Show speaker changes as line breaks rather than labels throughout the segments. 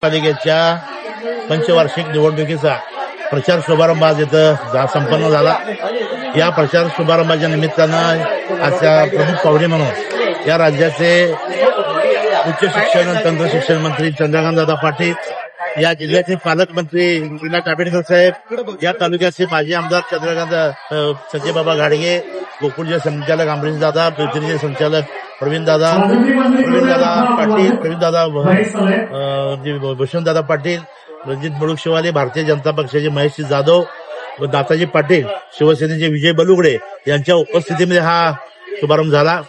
पालिकेच्या पंचवार्षिक निवडणुकीचा प्रचार शुभारंभ आज इथं संपन्न झाला। या प्रचार शुभारंभाच्या निमित्तानं आजच्या प्रमुख पाहुणे म्हणून या राज्याचे उच्च शिक्षण आणि तंत्र शिक्षण मंत्री चंद्रकांतदादा पाटील, या जिल्ह्याचे पालकमंत्री विनायक आंबेडकर साहेब, या तालुक्याचे माजी आमदार चंद्रकांत संजयबाबा घाडगे, गोकुळचे संचालक अमरीशदादा, पृथ्वीचे संचालक प्रवीणदादा पाटील, प्रवीणदादा भूषणदादा पाटील, रणजित मुळूकशिवाले, भारतीय जनता पक्षाचे महेश जाधव व दाताजी पाटील, शिवसेनेचे विजय बलुगडे यांच्या उपस्थितीमध्ये हा शुभारंभ झाला।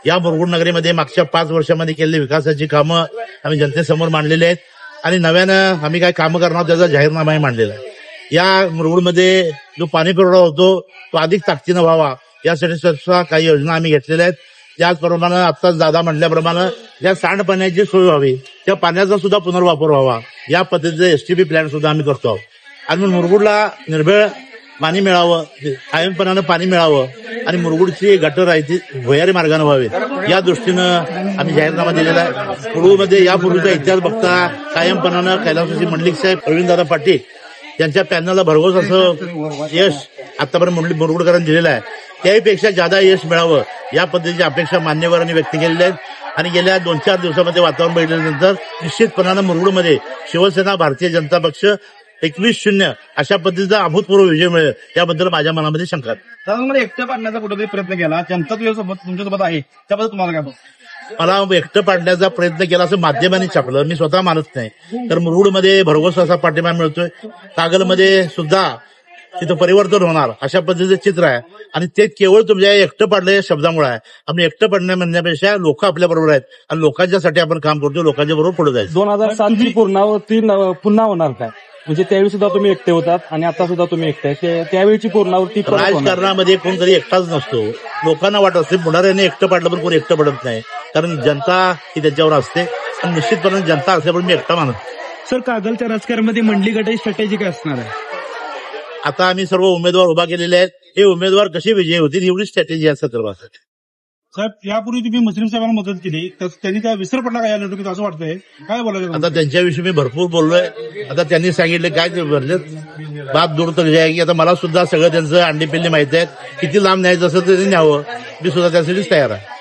या मुरगुड नगरीमध्ये मागच्या 5 वर्षांमध्ये केलेली विकासाची कामं आम्ही जनतेसमोर मांडलेली आहेत आणि नव्यानं आम्ही काय कामं करणार त्याचा जाहीरनामाही मांडलेला आहे। या मुरगुडमध्ये जो पाणी पुरवठा होतो तो अधिक ताकदीनं व्हावा यासाठी सुद्धा काही योजना आम्ही घेतलेल्या आहेत। त्याचप्रमाणे आत्ताच दादा म्हटल्याप्रमाणे ज्या सांडपाण्याची सोय व्हावी, त्या पाण्याचा सुद्धा पुनर्वापर व्हावा या पद्धतीचं एसटीपी प्लॅन सुद्धा आम्ही करतो आणि मुरगुडला निर्भेळ पाणी मिळावं, कायमपणानं पाणी मिळावं आणि मुरगुडची गटर आहे ती भुयारी मार्गाने व्हावी या दृष्टीनं आम्ही जाहीरनामा दिलेला आहे। मुरगुडमध्ये यापूर्वीचा इतिहास बघता कायमपणानं कैलासवासी मंडलिक साहेब, प्रवीणदादा पाटील यांच्या पॅनलला भरघोस असं यश आतापर्यंत मुरगुडकरांनी दिलेलं आहे। त्याहीपेक्षा जादा यश मिळावं या पद्धतीची अपेक्षा मान्यवरांनी व्यक्त केलेली आहेत आणि गेल्या 2-4 दिवसामध्ये वातावरण बघितल्यानंतर निश्चितपणानं मुरगुडमध्ये शिवसेना, भारतीय जनता पक्ष 21-0 अशा पद्धतीचा अभूतपूर्व विजय मिळेल याबद्दल माझ्या मनामध्ये शंका आहे।
मला एकटं पाडण्याचा कुठेतरी प्रयत्न केला, जनता तुमच्यासोबत आहे, त्याबद्दल तुम्हाला काय?
मला एकटं पाडण्याचा प्रयत्न केला असं माध्यमांनी छापलं, मी स्वतः मानत नाही। तर मुरगुडमध्ये भरघोस असा पाठिंबा मिळतोय, कागलमध्ये सुद्धा तिथं परिवर्तन होणार अशा पद्धतीचं चित्र आहे आणि ते केवळ तुमच्या एकटं पाडलं या शब्दामुळे आहे। आपण एकटं पाडण्या म्हणण्यापेक्षा लोक आपल्या बरोबर आहेत आणि लोकांच्यासाठी आपण काम करतो, लोकांच्या बरोबर पुढे जायचं।
2007ची पूर्णावृत्ती पुन्हा होणार काय? म्हणजे त्यावेळी सुद्धा तुम्ही एकटे होतात आणि आता सुद्धा तुम्ही एकटे, त्यावेळीची पूर्णावृत्ती
राजकारणामध्ये कोणतरी एकटाच नसतो। लोकांना वाटत असते पुढाऱ्याने एकटं पाडलं पण कोणी एकटं पडत नाही, कारण जनता ही त्याच्यावर असते आणि निश्चितपणे जनता असल्यामुळे मी एकटा मानत।
सर, कागलच्या राजकारणामध्ये मंडली गटाची स्ट्रॅटेजी काय असणार आहे?
आता आम्ही सर्व उमेदवार उभा केलेले आहेत, हे उमेदवार कसे विजयी होतील एवढी स्ट्रॅटेजी या संदर्भात।
साहेब, यापूर्वी तुम्ही मुस्लिम साहेबांना मदत केली, तर त्यांनी त्या विसर पडला का या निवडणुकीत असं वाटतंय? काय बोलायचं
आता त्यांच्याविषयी मी भरपूर बोललोय। आता त्यांनी सांगितलं काय ते भरले बात दूर तर जाय, आता मला सुद्धा सगळं त्यांचं अंडी पिल्ली माहिती आहेत, किती लांब न्यायचं असं ते न्यावं, मी सुद्धा त्यासाठीच तयार आहे।